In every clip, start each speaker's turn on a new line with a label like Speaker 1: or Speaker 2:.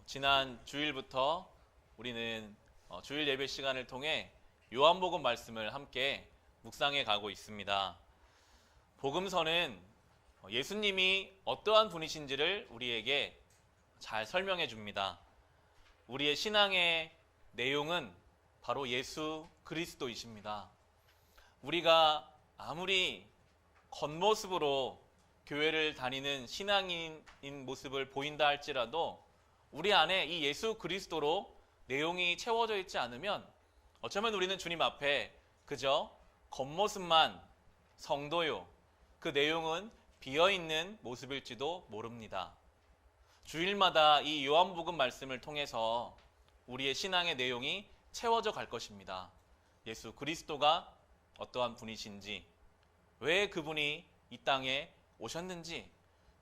Speaker 1: 지난 주일부터 우리는 주일 예배 시간을 통해 요한복음 말씀을 함께 묵상해 가고 있습니다. 복음서는 예수님이 어떠한 분이신지를 우리에게 잘 설명해 줍니다. 우리의 신앙의 내용은 바로 예수 그리스도이십니다. 우리가 아무리 겉모습으로 교회를 다니는 신앙인인 모습을 보인다 할지라도 우리 안에 이 예수 그리스도로 내용이 채워져 있지 않으면 어쩌면 우리는 주님 앞에 그저 겉모습만 성도요, 그 내용은 비어있는 모습일지도 모릅니다. 주일마다 이 요한복음 말씀을 통해서 우리의 신앙의 내용이 채워져 갈 것입니다. 예수 그리스도가 어떠한 분이신지, 왜 그분이 이 땅에 오셨는지,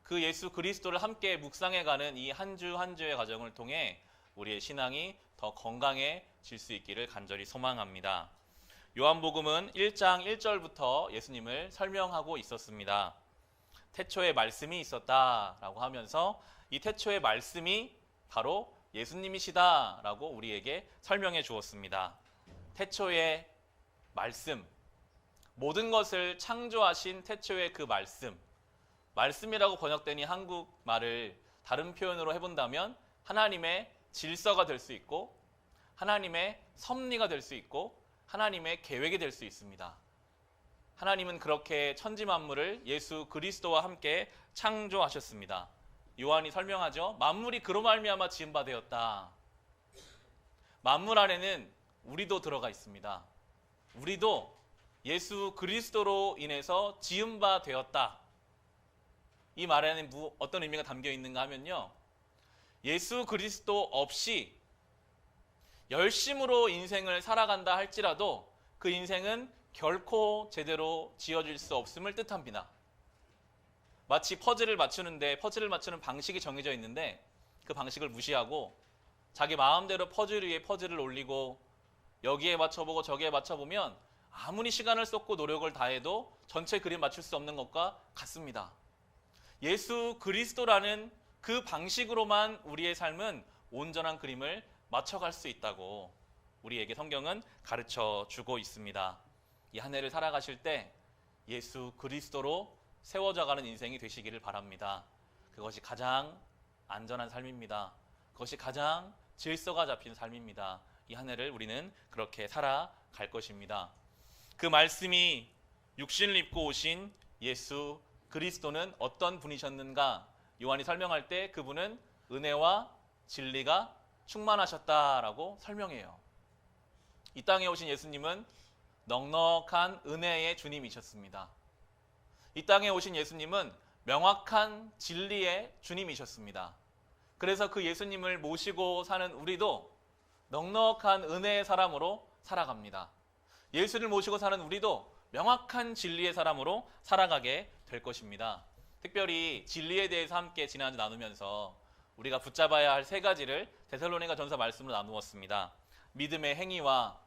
Speaker 1: 그 예수 그리스도를 함께 묵상해가는 이 한 주 한 주의 과정을 통해 우리의 신앙이 더 건강해질 수 있기를 간절히 소망합니다. 요한복음은 1장 1절부터 예수님을 설명하고 있었습니다. 태초에 말씀이 있었다라고 하면서 이 태초의 말씀이 바로 예수님이시다라고 우리에게 설명해 주었습니다. 태초의 말씀, 모든 것을 창조하신 태초의 그 말씀이라고 번역되니 한국말을 다른 표현으로 해본다면 하나님의 질서가 될 수 있고 하나님의 섭리가 될 수 있고 하나님의 계획이 될 수 있습니다. 하나님은 그렇게 천지만물을 예수 그리스도와 함께 창조하셨습니다. 요한이 설명하죠. 만물이 그로 말미암아 지은 바 되었다. 만물 안에는 우리도 들어가 있습니다. 우리도 예수 그리스도로 인해서 지은 바 되었다. 이 말에는 어떤 의미가 담겨 있는가 하면요, 예수 그리스도 없이 열심으로 인생을 살아간다 할지라도 그 인생은 결코 제대로 지어질 수 없음을 뜻합니다. 마치 퍼즐을 맞추는데 퍼즐을 맞추는 방식이 정해져 있는데 그 방식을 무시하고 자기 마음대로 퍼즐 위에 퍼즐을 올리고 여기에 맞춰보고 저기에 맞춰보면 아무리 시간을 쏟고 노력을 다해도 전체 그림 맞출 수 없는 것과 같습니다. 예수 그리스도라는 그 방식으로만 우리의 삶은 온전한 그림을 맞춰갈 수 있다고 우리에게 성경은 가르쳐 주고 있습니다. 이 한 해를 살아가실 때 예수 그리스도로 세워져가는 인생이 되시기를 바랍니다. 그것이 가장 안전한 삶입니다. 그것이 가장 질서가 잡힌 삶입니다. 이 한 해를 우리는 그렇게 살아갈 것입니다. 그 말씀이 육신을 입고 오신 예수 그리스도는 어떤 분이셨는가? 요한이 설명할 때 그분은 은혜와 진리가 충만하셨다라고 설명해요. 이 땅에 오신 예수님은 넉넉한 은혜의 주님이셨습니다. 이 땅에 오신 예수님은 명확한 진리의 주님이셨습니다. 그래서 그 예수님을 모시고 사는 우리도 넉넉한 은혜의 사람으로 살아갑니다. 예수를 모시고 사는 우리도 명확한 진리의 사람으로 살아가게 될 것입니다. 특별히 진리에 대해서 함께 지난주 나누면서 우리가 붙잡아야 할 세 가지를 데살로니가 전서 말씀으로 나누었습니다. 믿음의 행위와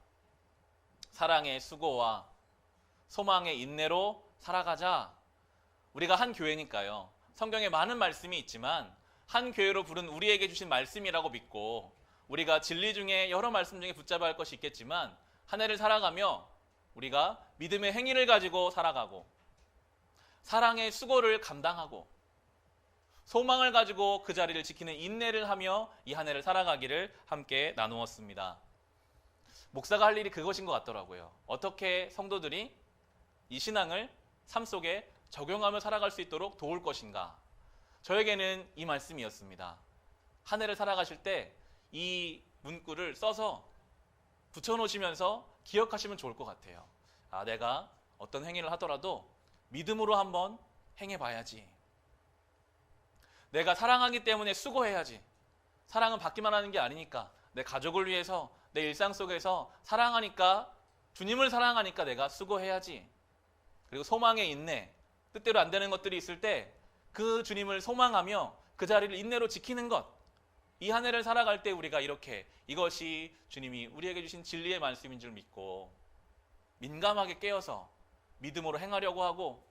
Speaker 1: 사랑의 수고와 소망의 인내로 살아가자. 우리가 한 교회니까요. 성경에 많은 말씀이 있지만 한 교회로 부른 우리에게 주신 말씀이라고 믿고 우리가 진리 중에 여러 말씀 중에 붙잡아야 할 것이 있겠지만 한 해를 살아가며 우리가 믿음의 행위를 가지고 살아가고 사랑의 수고를 감당하고 소망을 가지고 그 자리를 지키는 인내를 하며 이 한 해를 살아가기를 함께 나누었습니다. 목사가 할 일이 그것인 것 같더라고요. 어떻게 성도들이 이 신앙을 삶 속에 적용하며 살아갈 수 있도록 도울 것인가. 저에게는 이 말씀이었습니다. 한 해를 살아가실 때 이 문구를 써서 붙여놓으시면서 기억하시면 좋을 것 같아요. 내가 어떤 행위를 하더라도 믿음으로 한번 행해봐야지. 내가 사랑하기 때문에 수고해야지. 사랑은 받기만 하는 게 아니니까 내 가족을 위해서 내 일상 속에서 사랑하니까 주님을 사랑하니까 내가 수고해야지. 그리고 소망의 인내, 뜻대로 안 되는 것들이 있을 때 그 주님을 소망하며 그 자리를 인내로 지키는 것, 이 한 해를 살아갈 때 우리가 이렇게 이것이 주님이 우리에게 주신 진리의 말씀인 줄 믿고 민감하게 깨어서 믿음으로 행하려고 하고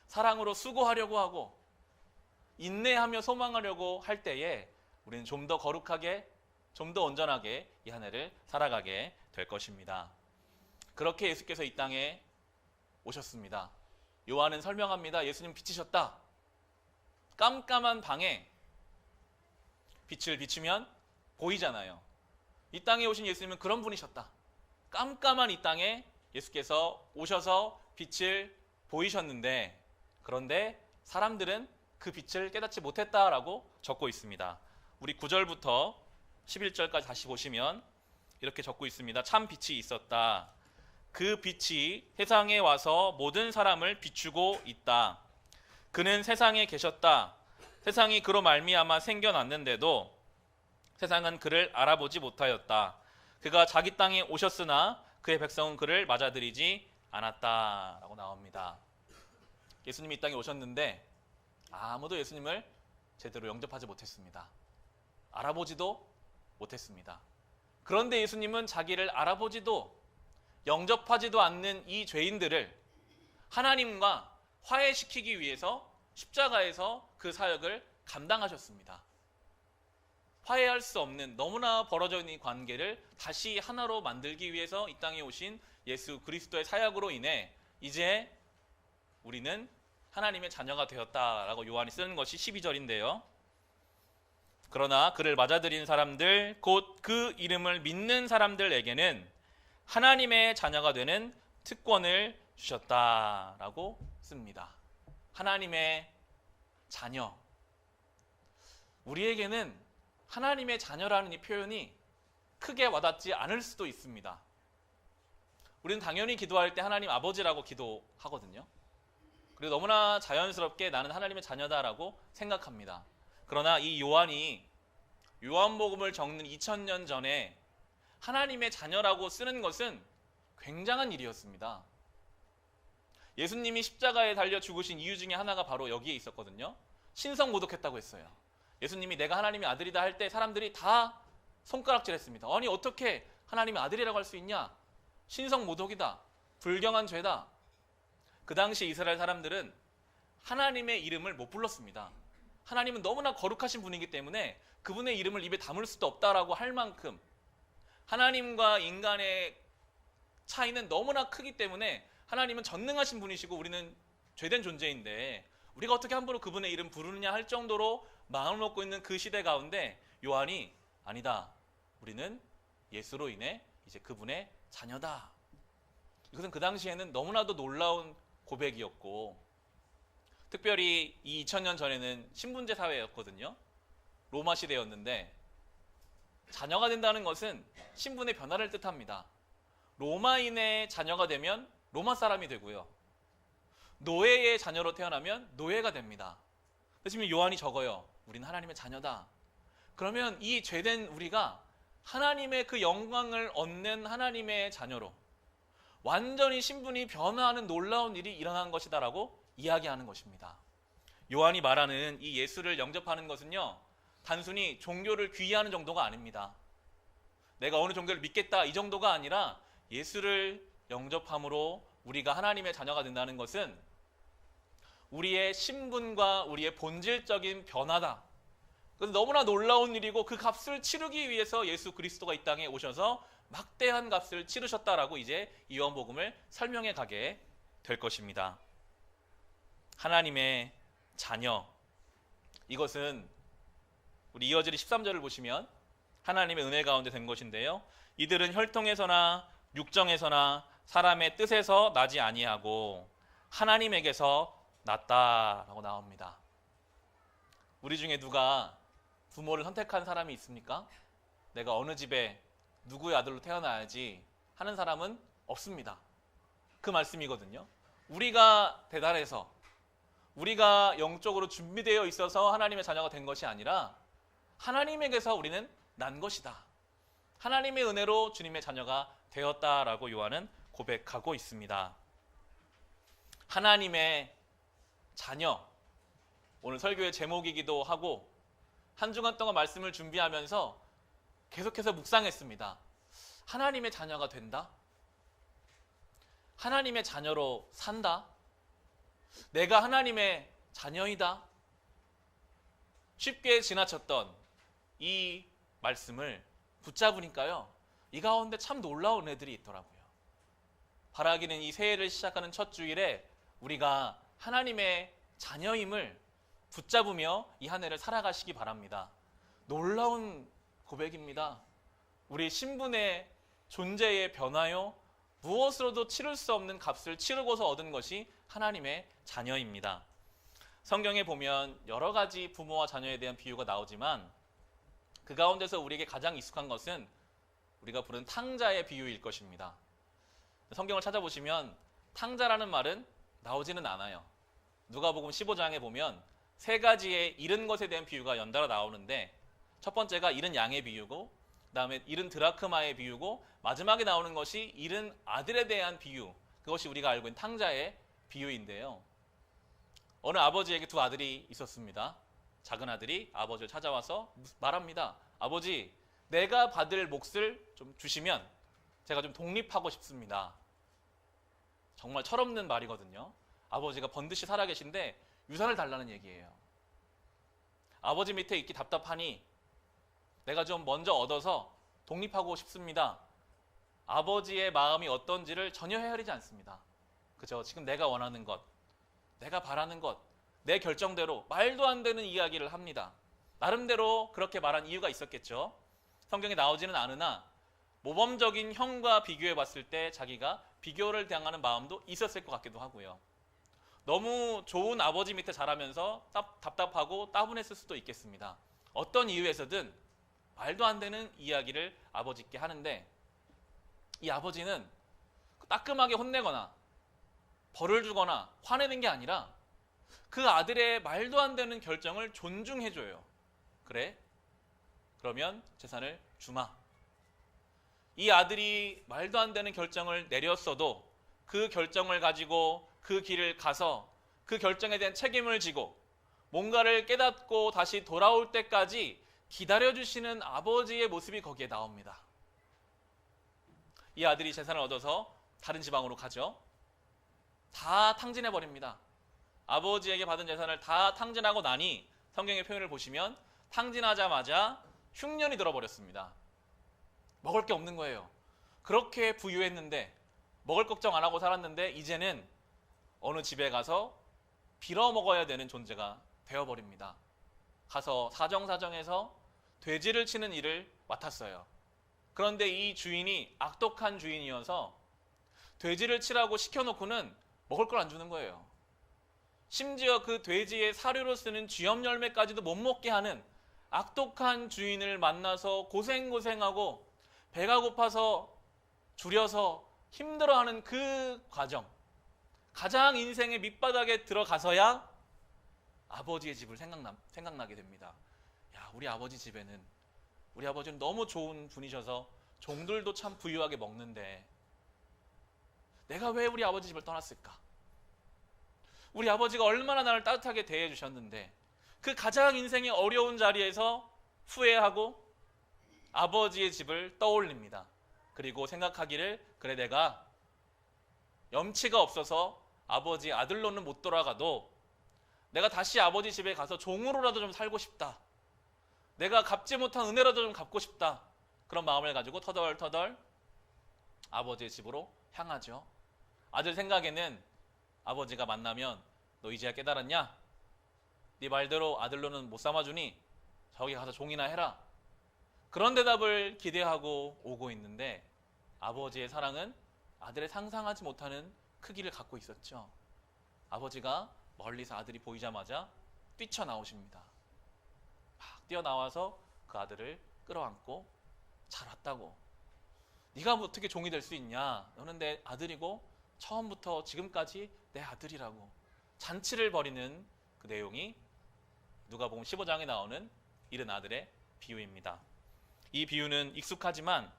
Speaker 1: 사랑으로 수고하려고 하고 인내하며 소망하려고 할 때에 우리는 좀 더 거룩하게, 좀 더 온전하게 이 한 해를 살아가게 될 것입니다. 그렇게 예수께서 이 땅에 오셨습니다. 요한은 설명합니다. 예수님 빛이셨다. 깜깜한 방에 빛을 비추면 보이잖아요. 이 땅에 오신 예수님은 그런 분이셨다. 깜깜한 이 땅에 예수께서 오셔서 빛을 보이셨는데, 그런데 사람들은 그 빛을 깨닫지 못했다라고 적고 있습니다. 우리 9절부터 11절까지 다시 보시면 이렇게 적고 있습니다. 참 빛이 있었다. 그 빛이 세상에 와서 모든 사람을 비추고 있다. 그는 세상에 계셨다. 세상이 그로 말미암아 생겨났는데도 세상은 그를 알아보지 못하였다. 그가 자기 땅에 오셨으나 그의 백성은 그를 맞아들이지 않았다라고 나옵니다. 예수님이 이 땅에 오셨는데 아무도 예수님을 제대로 영접하지 못했습니다. 알아보지도 못했습니다. 그런데 예수님은 자기를 알아보지도 영접하지도 않는 이 죄인들을 하나님과 화해시키기 위해서 십자가에서 그 사역을 감당하셨습니다. 화해할 수 없는 너무나 벌어져 있는 관계를 다시 하나로 만들기 위해서 이 땅에 오신 예수 그리스도의 사역으로 인해 이제 우리는 하나님의 자녀가 되었다라고 요한이 쓰는 것이 12절인데요. 그러나 그를 맞아들인 사람들, 곧 그 이름을 믿는 사람들에게는 하나님의 자녀가 되는 특권을 주셨다라고 씁니다. 하나님의 자녀. 우리에게는 하나님의 자녀라는 이 표현이 크게 와닿지 않을 수도 있습니다. 우리는 당연히 기도할 때 하나님 아버지라고 기도하거든요. 그리고 너무나 자연스럽게 나는 하나님의 자녀다라고 생각합니다. 그러나 이 요한이 요한복음을 적는 2000년 전에 하나님의 자녀라고 쓰는 것은 굉장한 일이었습니다. 예수님이 십자가에 달려 죽으신 이유 중에 하나가 바로 여기에 있었거든요. 신성 모독했다고 했어요. 예수님이 내가 하나님의 아들이다 할 때 사람들이 다 손가락질했습니다. 아니 어떻게 하나님의 아들이라고 할 수 있냐? 신성 모독이다. 불경한 죄다. 그 당시 이스라엘 사람들은 하나님의 이름을 못 불렀습니다. 하나님은 너무나 거룩하신 분이기 때문에 그분의 이름을 입에 담을 수도 없다라고 할 만큼 하나님과 인간의 차이는 너무나 크기 때문에 하나님은 전능하신 분이시고 우리는 죄된 존재인데 우리가 어떻게 함부로 그분의 이름 부르느냐 할 정도로 마음을 먹고 있는 그 시대 가운데 요한이 아니다. 우리는 예수로 인해 이제 그분의 자녀다. 이것은 그 당시에는 너무나도 놀라운 고백이었고 특별히 이 2000년 전에는 신분제 사회였거든요. 로마 시대였는데 자녀가 된다는 것은 신분의 변화를 뜻합니다. 로마인의 자녀가 되면 로마 사람이 되고요. 노예의 자녀로 태어나면 노예가 됩니다. 그래서 지금 요한이 적어요. 우리는 하나님의 자녀다. 그러면 이 죄된 우리가 하나님의 그 영광을 얻는 하나님의 자녀로 완전히 신분이 변화하는 놀라운 일이 일어난 것이다라고 이야기하는 것입니다. 요한이 말하는 이 예수를 영접하는 것은요, 단순히 종교를 귀의하는 정도가 아닙니다. 내가 어느 종교를 믿겠다 이 정도가 아니라 예수를 영접함으로 우리가 하나님의 자녀가 된다는 것은 우리의 신분과 우리의 본질적인 변화다. 그래서 너무나 놀라운 일이고 그 값을 치르기 위해서 예수 그리스도가 이 땅에 오셔서 막대한 값을 치르셨다라고 이제 이 요한복음을 설명해 가게 될 것입니다. 하나님의 자녀. 이것은 우리 이어지리 13절을 보시면 하나님의 은혜 가운데 된 것인데요. 이들은 혈통에서나 육정에서나 사람의 뜻에서 나지 아니하고 하나님에게서 났다라고 나옵니다. 우리 중에 누가 부모를 선택한 사람이 있습니까? 내가 어느 집에 누구의 아들로 태어나야지 하는 사람은 없습니다. 그 말씀이거든요. 우리가 대단해서 우리가 영적으로 준비되어 있어서 하나님의 자녀가 된 것이 아니라 하나님에게서 우리는 난 것이다. 하나님의 은혜로 주님의 자녀가 되었다라고 요한은 고백하고 있습니다. 하나님의 자녀. 오늘 설교의 제목이기도 하고 한 주간 동안 말씀을 준비하면서 계속해서 묵상했습니다. 하나님의 자녀가 된다? 하나님의 자녀로 산다? 내가 하나님의 자녀이다? 쉽게 지나쳤던 이 말씀을 붙잡으니까요, 이 가운데 참 놀라운 애들이 있더라고요. 바라기는 이 새해를 시작하는 첫 주일에 우리가 하나님의 자녀임을 붙잡으며 이 한 해를 살아가시기 바랍니다. 놀라운 고백입니다. 우리 신분의 존재의 변화요, 무엇으로도 치를 수 없는 값을 치르고서 얻은 것이 하나님의 자녀입니다. 성경에 보면 여러 가지 부모와 자녀에 대한 비유가 나오지만 그 가운데서 우리에게 가장 익숙한 것은 우리가 부른 탕자의 비유일 것입니다. 성경을 찾아보시면 탕자라는 말은 나오지는 않아요. 누가복음 15장에 보면 세 가지의 잃은 것에 대한 비유가 연달아 나오는데, 첫 번째가 잃은 양의 비유고, 그 다음에 잃은 드라크마의 비유고, 마지막에 나오는 것이 잃은 아들에 대한 비유, 그것이 우리가 알고 있는 탕자의 비유인데요. 어느 아버지에게 두 아들이 있었습니다. 작은 아들이 아버지를 찾아와서 말합니다. 아버지, 내가 받을 몫을 좀 주시면 제가 좀 독립하고 싶습니다. 정말 철없는 말이거든요. 아버지가 번듯이 살아계신데 유산을 달라는 얘기예요. 아버지 밑에 있기 답답하니 내가 좀 먼저 얻어서 독립하고 싶습니다. 아버지의 마음이 어떤지를 전혀 헤아리지 않습니다. 그죠? 지금 내가 원하는 것, 내가 바라는 것, 내 결정대로 말도 안 되는 이야기를 합니다. 나름대로 그렇게 말한 이유가 있었겠죠. 성경에 나오지는 않으나 모범적인 형과 비교해 봤을 때 자기가 비교를 당하는 마음도 있었을 것 같기도 하고요. 너무 좋은 아버지 밑에 자라면서 답답하고 따분했을 수도 있겠습니다. 어떤 이유에서든 말도 안 되는 이야기를 아버지께 하는데, 이 아버지는 따끔하게 혼내거나 벌을 주거나 화내는 게 아니라 그 아들의 말도 안 되는 결정을 존중해줘요. 그래? 그러면 재산을 주마. 이 아들이 말도 안 되는 결정을 내렸어도 그 결정을 가지고 그 길을 가서 그 결정에 대한 책임을 지고 뭔가를 깨닫고 다시 돌아올 때까지 기다려주시는 아버지의 모습이 거기에 나옵니다. 이 아들이 재산을 얻어서 다른 지방으로 가죠. 다 탕진해버립니다. 아버지에게 받은 재산을 다 탕진하고 나니 성경의 표현을 보시면 탕진하자마자 흉년이 들어버렸습니다. 먹을 게 없는 거예요. 그렇게 부유했는데, 먹을 걱정 안 하고 살았는데 이제는 어느 집에 가서 빌어 먹어야 되는 존재가 되어버립니다. 가서 사정사정해서 돼지를 치는 일을 맡았어요. 그런데 이 주인이 악독한 주인이어서 돼지를 치라고 시켜놓고는 먹을 걸 안 주는 거예요. 심지어 그 돼지의 사료로 쓰는 쥐염 열매까지도 못 먹게 하는 악독한 주인을 만나서 고생하고 배가 고파서 줄여서 힘들어하는 그 과정, 가장 인생의 밑바닥에 들어가서야 아버지의 집을 생각나게 됩니다. 야, 우리 아버지는 너무 좋은 분이셔서 종들도 참 부유하게 먹는데 내가 왜 우리 아버지 집을 떠났을까? 우리 아버지가 얼마나 나를 따뜻하게 대해 주셨는데 그 가장 인생의 어려운 자리에서 후회하고 아버지의 집을 떠올립니다. 그리고 생각하기를, 그래, 내가 염치가 없어서 아버지 아들로는 못 돌아가도 내가 다시 아버지 집에 가서 종으로라도 좀 살고 싶다. 내가 갚지 못한 은혜라도 좀 갚고 싶다. 그런 마음을 가지고 터덜터덜 아버지의 집으로 향하죠. 아들 생각에는 아버지가 만나면 너 이제야 깨달았냐? 네 말대로 아들로는 못 삼아주니 저기 가서 종이나 해라. 그런 대답을 기대하고 오고 있는데 아버지의 사랑은 아들의 상상하지 못하는 크기를 갖고 있었죠. 아버지가 멀리서 아들이 보이자마자 뛰쳐나오십니다. 막 뛰어나와서 그 아들을 끌어안고 잘 왔다고. 네가 어떻게 종이 될 수 있냐? 너는 내 아들이고 처음부터 지금까지 내 아들이라고 잔치를 벌이는 그 내용이 누가복음 15장에 나오는 잃은 아들의 비유입니다. 이 비유는 익숙하지만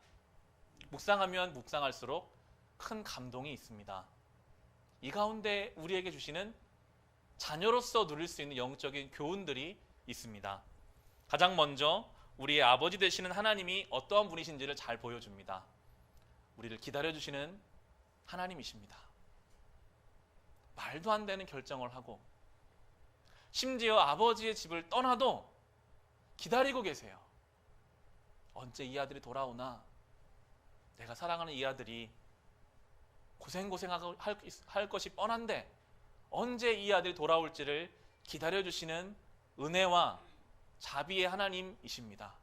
Speaker 1: 묵상하면 묵상할수록 큰 감동이 있습니다. 이 가운데 우리에게 주시는 자녀로서 누릴 수 있는 영적인 교훈들이 있습니다. 가장 먼저 우리의 아버지 되시는 하나님이 어떠한 분이신지를 잘 보여줍니다. 우리를 기다려주시는 하나님이십니다. 말도 안 되는 결정을 하고 심지어 아버지의 집을 떠나도 기다리고 계세요. 언제 이 아들이 돌아오나? 내가 사랑하는 이 아들이 고생고생하고 할 것이 뻔한데 언제 이 아들이 돌아올지를 기다려주시는 은혜와 자비의 하나님이십니다.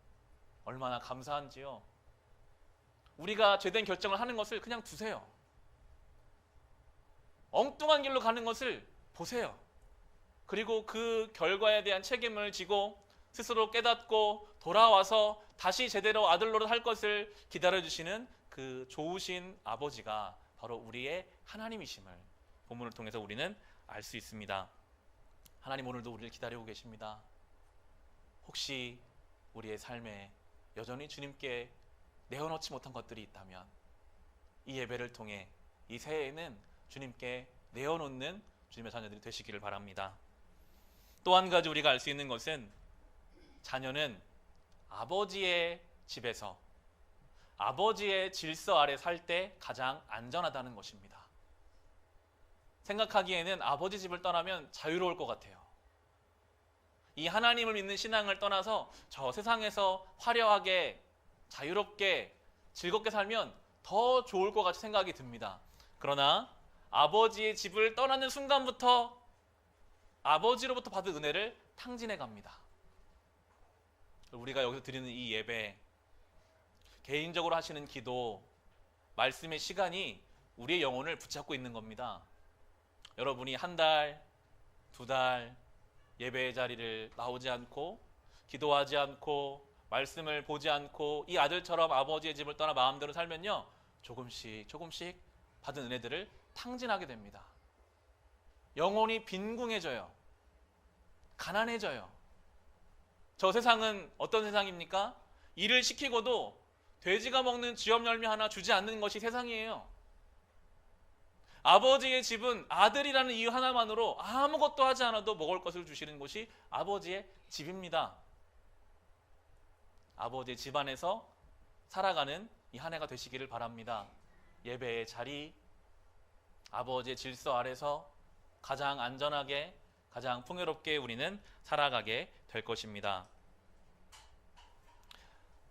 Speaker 1: 얼마나 감사한지요. 우리가 죄된 결정을 하는 것을 그냥 두세요. 엉뚱한 길로 가는 것을 보세요. 그리고 그 결과에 대한 책임을 지고 스스로 깨닫고 돌아와서 다시 제대로 아들 노릇 할 것을 기다려주시는 그 좋으신 아버지가 바로 우리의 하나님이심을 본문을 통해서 우리는 알 수 있습니다. 하나님 오늘도 우리를 기다리고 계십니다. 혹시 우리의 삶에 여전히 주님께 내어놓지 못한 것들이 있다면 이 예배를 통해 이 새해에는 주님께 내어놓는 주님의 자녀들이 되시기를 바랍니다. 또 한 가지 우리가 알 수 있는 것은 자녀는 아버지의 집에서 아버지의 질서 아래 살 때 가장 안전하다는 것입니다. 생각하기에는 아버지 집을 떠나면 자유로울 것 같아요. 이 하나님을 믿는 신앙을 떠나서 저 세상에서 화려하게 자유롭게 즐겁게 살면 더 좋을 것 같이 생각이 듭니다. 그러나 아버지의 집을 떠나는 순간부터 아버지로부터 받은 은혜를 탕진해 갑니다. 우리가 여기서 드리는 이 예배, 개인적으로 하시는 기도, 말씀의 시간이 우리의 영혼을 붙잡고 있는 겁니다. 여러분이 한 달, 두 달 예배의 자리를 나오지 않고 기도하지 않고 말씀을 보지 않고 이 아들처럼 아버지의 집을 떠나 마음대로 살면요, 조금씩 받은 은혜들을 탕진하게 됩니다. 영혼이 빈궁해져요. 가난해져요. 저 세상은 어떤 세상입니까? 일을 시키고도 돼지가 먹는 쥐업 열매 하나 주지 않는 것이 세상이에요. 아버지의 집은 아들이라는 이유 하나만으로 아무것도 하지 않아도 먹을 것을 주시는 곳이 아버지의 집입니다. 아버지의 집 안에서 살아가는 이 한 해가 되시기를 바랍니다. 예배의 자리, 아버지의 질서 아래서 가장 안전하게, 가장 풍요롭게 우리는 살아가게 될 것입니다.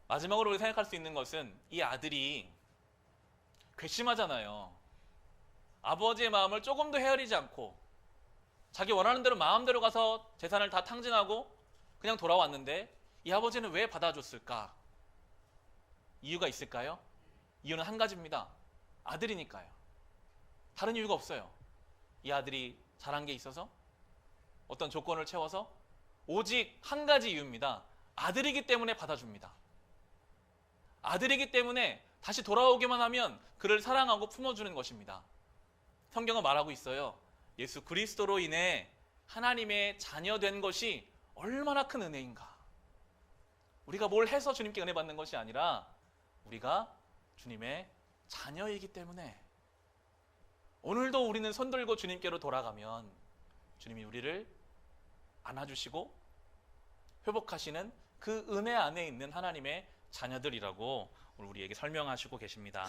Speaker 1: 마지막으로 우리 생각할 수 있는 것은 이 아들이 괘씸하잖아요. 아버지의 마음을 조금도 헤아리지 않고 자기 원하는 대로 마음대로 가서 재산을 다 탕진하고 그냥 돌아왔는데 이 아버지는 왜 받아줬을까? 이유가 있을까요? 이유는 한 가지입니다. 아들이니까요. 다른 이유가 없어요. 이 아들이 잘한 게 있어서? 어떤 조건을 채워서? 오직 한 가지 이유입니다. 아들이기 때문에 받아줍니다. 아들이기 때문에 다시 돌아오기만 하면 그를 사랑하고 품어주는 것입니다. 성경은 말하고 있어요. 예수 그리스도로 인해 하나님의 자녀 된 것이 얼마나 큰 은혜인가. 우리가 뭘 해서 주님께 은혜 받는 것이 아니라 우리가 주님의 자녀이기 때문에 오늘도 우리는 손들고 주님께로 돌아가면 주님이 우리를 안아주시고 회복하시는 그 은혜 안에 있는 하나님의 자녀들이라고 우리에게 설명하시고 계십니다.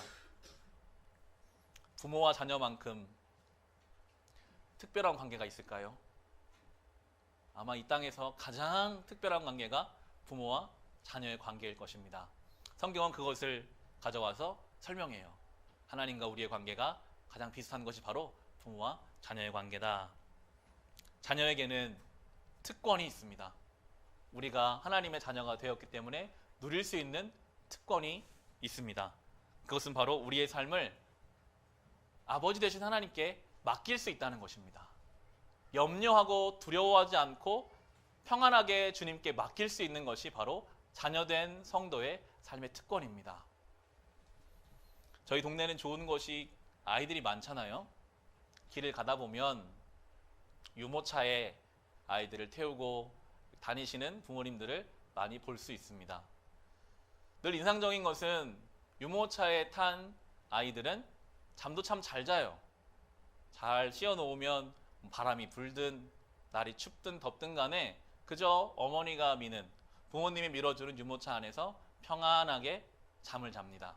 Speaker 1: 부모와 자녀만큼 특별한 관계가 있을까요? 아마 이 땅에서 가장 특별한 관계가 부모와 자녀의 관계일 것입니다. 성경은 그것을 가져와서 설명해요. 하나님과 우리의 관계가 가장 비슷한 것이 바로 부모와 자녀의 관계다. 자녀에게는 특권이 있습니다. 우리가 하나님의 자녀가 되었기 때문에 누릴 수 있는 특권이 있습니다. 그것은 바로 우리의 삶을 아버지 되신 하나님께 맡길 수 있다는 것입니다. 염려하고 두려워하지 않고 평안하게 주님께 맡길 수 있는 것이 바로 자녀된 성도의 삶의 특권입니다. 저희 동네는 좋은 곳이 아이들이 많잖아요. 길을 가다 보면 유모차에 아이들을 태우고 다니시는 부모님들을 많이 볼 수 있습니다. 늘 인상적인 것은 유모차에 탄 아이들은 잠도 참 잘 자요. 잘 씌워놓으면 바람이 불든 날이 춥든 덥든 간에 그저 어머니가 미는, 부모님이 밀어주는 유모차 안에서 평안하게 잠을 잡니다.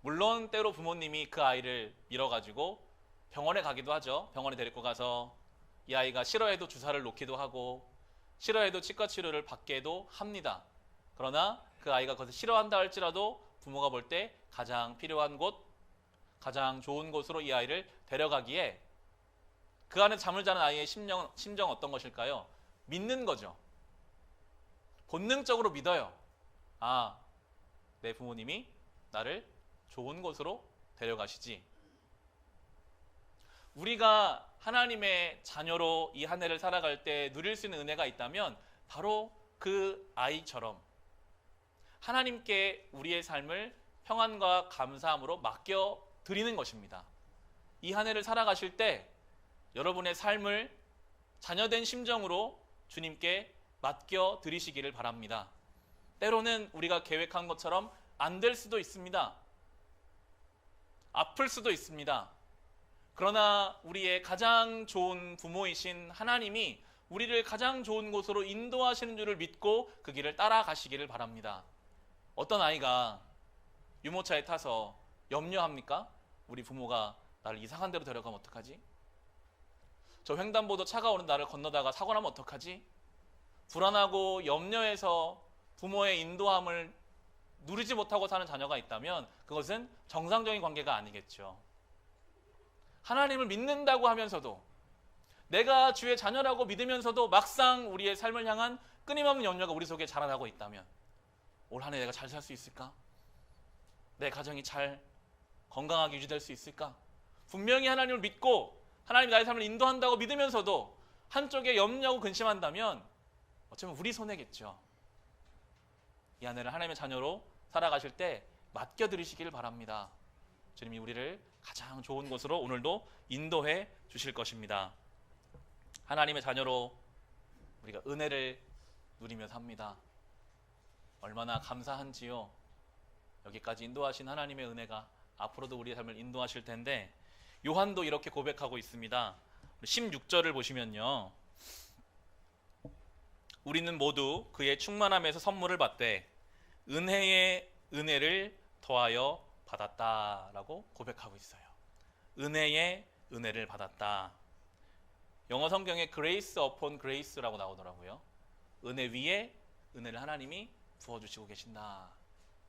Speaker 1: 물론 때로 부모님이 그 아이를 밀어가지고 병원에 가기도 하죠. 병원에 데리고 가서 이 아이가 싫어해도 주사를 놓기도 하고 싫어해도 치과 치료를 받기도 합니다. 그러나 그 아이가 그것을 싫어한다 할지라도 부모가 볼 때 가장 필요한 곳, 가장 좋은 곳으로 이 아이를 데려가기에 그 안에 잠을 자는 아이의 심정 어떤 것일까요? 믿는 거죠. 본능적으로 믿어요. 아, 내 부모님이 나를 좋은 곳으로 데려가시지. 우리가 하나님의 자녀로 이 한 해를 살아갈 때 누릴 수 있는 은혜가 있다면 바로 그 아이처럼 하나님께 우리의 삶을 평안과 감사함으로 맡겨 드리는 것입니다. 이 한 해를 살아가실 때 여러분의 삶을 자녀된 심정으로 주님께 맡겨 드리시기를 바랍니다. 때로는 우리가 계획한 것처럼 안 될 수도 있습니다. 아플 수도 있습니다. 그러나 우리의 가장 좋은 부모이신 하나님이 우리를 가장 좋은 곳으로 인도하시는 줄을 믿고 그 길을 따라가시기를 바랍니다. 어떤 아이가 유모차에 타서 염려합니까? 우리 부모가 나를 이상한 데로 데려가면 어떡하지? 저 횡단보도 차가 오는 나를 건너다가 사고 나면 어떡하지? 불안하고 염려해서 부모의 인도함을 누리지 못하고 사는 자녀가 있다면 그것은 정상적인 관계가 아니겠죠. 하나님을 믿는다고 하면서도 내가 주의 자녀라고 믿으면서도 막상 우리의 삶을 향한 끊임없는 염려가 우리 속에 자라나고 있다면 올 한 해 내가 잘 살 수 있을까? 내 가정이 잘 건강하게 유지될 수 있을까? 분명히 하나님을 믿고 하나님이 나의 삶을 인도한다고 믿으면서도 한쪽에 염려하고 근심한다면 어쩌면 우리 손해겠죠. 이 한 해를 하나님의 자녀로 살아가실 때 맡겨드리시길 바랍니다. 주님이 우리를 가장 좋은 곳으로 오늘도 인도해 주실 것입니다. 하나님의 자녀로 우리가 은혜를 누리며 삽니다. 얼마나 감사한지요. 여기까지 인도하신 하나님의 은혜가 앞으로도 우리의 삶을 인도하실 텐데 요한도 이렇게 고백하고 있습니다. 16절을 보시면요. 우리는 모두 그의 충만함에서 선물을 받되 은혜의 은혜를 더하여 받았다라고 고백하고 있어요. 은혜의 은혜를 받았다. 영어 성경에 grace upon grace라고 나오더라고요. 은혜 위에 은혜를 하나님이 부어주시고 계신다.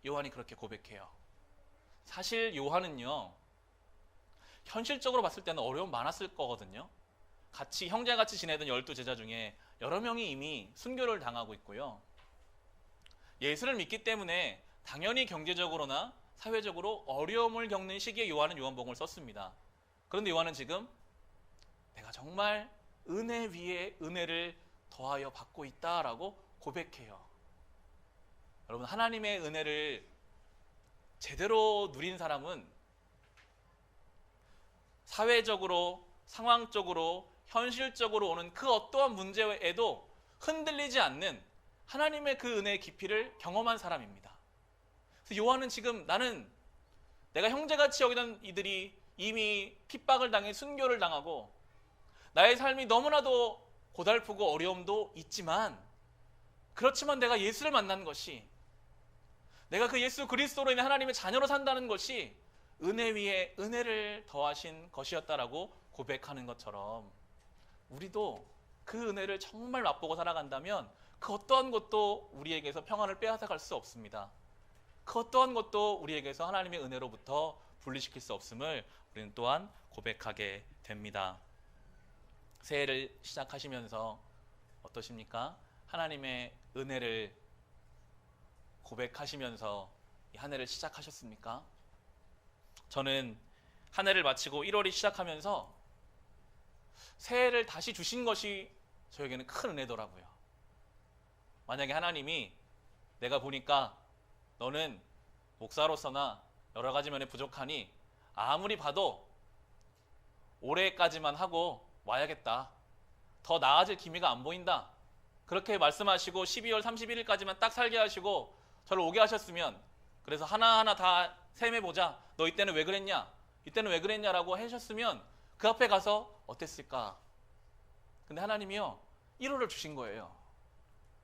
Speaker 1: 요한이 그렇게 고백해요. 사실 요한은요, 현실적으로 봤을 때는 어려움 많았을 거거든요. 같이 형제같이 지내던 12제자 중에 여러 명이 이미 순교를 당하고 있고요. 예수를 믿기 때문에 당연히 경제적으로나 사회적으로 어려움을 겪는 시기에 요한은 요한복음을 썼습니다. 그런데 요한은 지금 내가 정말 은혜 위에 은혜를 더하여 받고 있다라고 고백해요. 여러분, 하나님의 은혜를 제대로 누린 사람은 사회적으로, 상황적으로, 현실적으로 오는 그 어떠한 문제에도 흔들리지 않는 하나님의 그 은혜의 깊이를 경험한 사람입니다. 그래서 요한은 지금 나는 내가 형제같이 여기던 이들이 이미 핍박을 당해 순교를 당하고 나의 삶이 너무나도 고달프고 어려움도 있지만 그렇지만 내가 예수를 만난 것이 내가 그 예수 그리스도로 인해 하나님의 자녀로 산다는 것이 은혜 위에 은혜를 더하신 것이었다라고 고백하는 것처럼 우리도 그 은혜를 정말 맛보고 살아간다면 그 어떠한 것도 우리에게서 평안을 빼앗아갈 수 없습니다. 그 어떠한 것도 우리에게서 하나님의 은혜로부터 분리시킬 수 없음을 우리는 또한 고백하게 됩니다. 새해를 시작하시면서 어떠십니까? 하나님의 은혜를 고백하시면서 이 한 해를 시작하셨습니까? 저는 한 해를 마치고 1월이 시작하면서 새해를 다시 주신 것이 저에게는 큰 은혜더라고요. 만약에 하나님이 내가 보니까 너는 목사로서나 여러 가지 면에 부족하니 아무리 봐도 올해까지만 하고 와야겠다. 더 나아질 기미가 안 보인다. 그렇게 말씀하시고 12월 31일까지만 딱 살게 하시고 저를 오게 하셨으면 그래서 하나하나 다 셈해보자. 너 이때는 왜 그랬냐? 이때는 왜 그랬냐라고 하셨으면 그 앞에 가서 어땠을까? 근데 하나님이요 1월을 주신 거예요.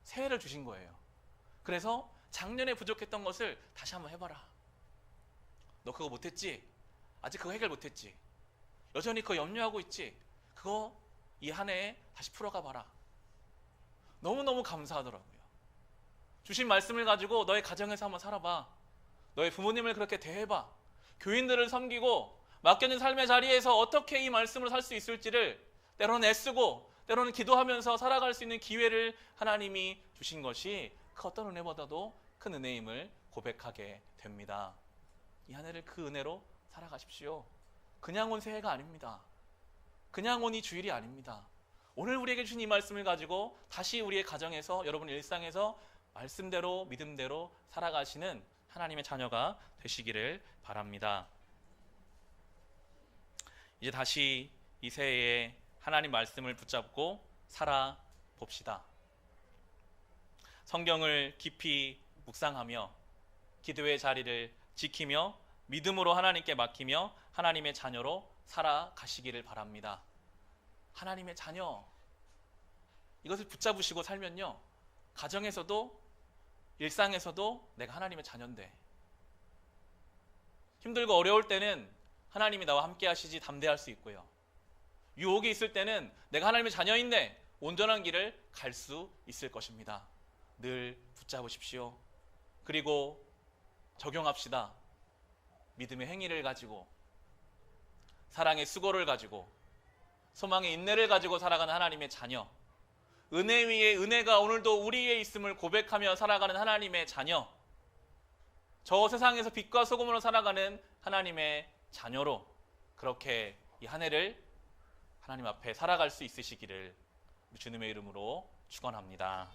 Speaker 1: 새해를 주신 거예요. 그래서 작년에 부족했던 것을 다시 한번 해봐라. 너 그거 못했지? 아직 그거 해결 못했지? 여전히 그거 염려하고 있지? 그거 이 한 해에 다시 풀어가 봐라. 너무너무 감사하더라고요. 주신 말씀을 가지고 너의 가정에서 한번 살아봐. 너의 부모님을 그렇게 대해봐. 교인들을 섬기고 맡겨진 삶의 자리에서 어떻게 이 말씀으로 살 수 있을지를 때로는 애쓰고 때로는 기도하면서 살아갈 수 있는 기회를 하나님이 주신 것이 그 어떤 은혜보다도 큰 은혜임을 고백하게 됩니다. 이 한 해를 그 은혜로 살아가십시오. 그냥 온 새해가 아닙니다. 그냥 온 이 주일이 아닙니다. 오늘 우리에게 주신 이 말씀을 가지고 다시 우리의 가정에서, 여러분의 일상에서 말씀대로 믿음대로 살아가시는 하나님의 자녀가 되시기를 바랍니다. 이제 다시 이 새해에 하나님 말씀을 붙잡고 살아봅시다. 성경을 깊이 묵상하며 기도의 자리를 지키며 믿음으로 하나님께 맡기며 하나님의 자녀로 살아가시기를 바랍니다. 하나님의 자녀, 이것을 붙잡으시고 살면요, 가정에서도 일상에서도 내가 하나님의 자녀인데, 힘들고 어려울 때는 하나님이 나와 함께 하시지 담대할 수 있고요, 유혹이 있을 때는 내가 하나님의 자녀인데 온전한 길을 갈 수 있을 것입니다. 늘 붙잡으십시오. 그리고 적용합시다. 믿음의 행위를 가지고, 사랑의 수고를 가지고, 소망의 인내를 가지고 살아가는 하나님의 자녀, 은혜 위에 은혜가 오늘도 우리에 있음을 고백하며 살아가는 하나님의 자녀, 저 세상에서 빛과 소금으로 살아가는 하나님의 자녀로 그렇게 이 한 해를 하나님 앞에 살아갈 수 있으시기를 주님의 이름으로 축원합니다.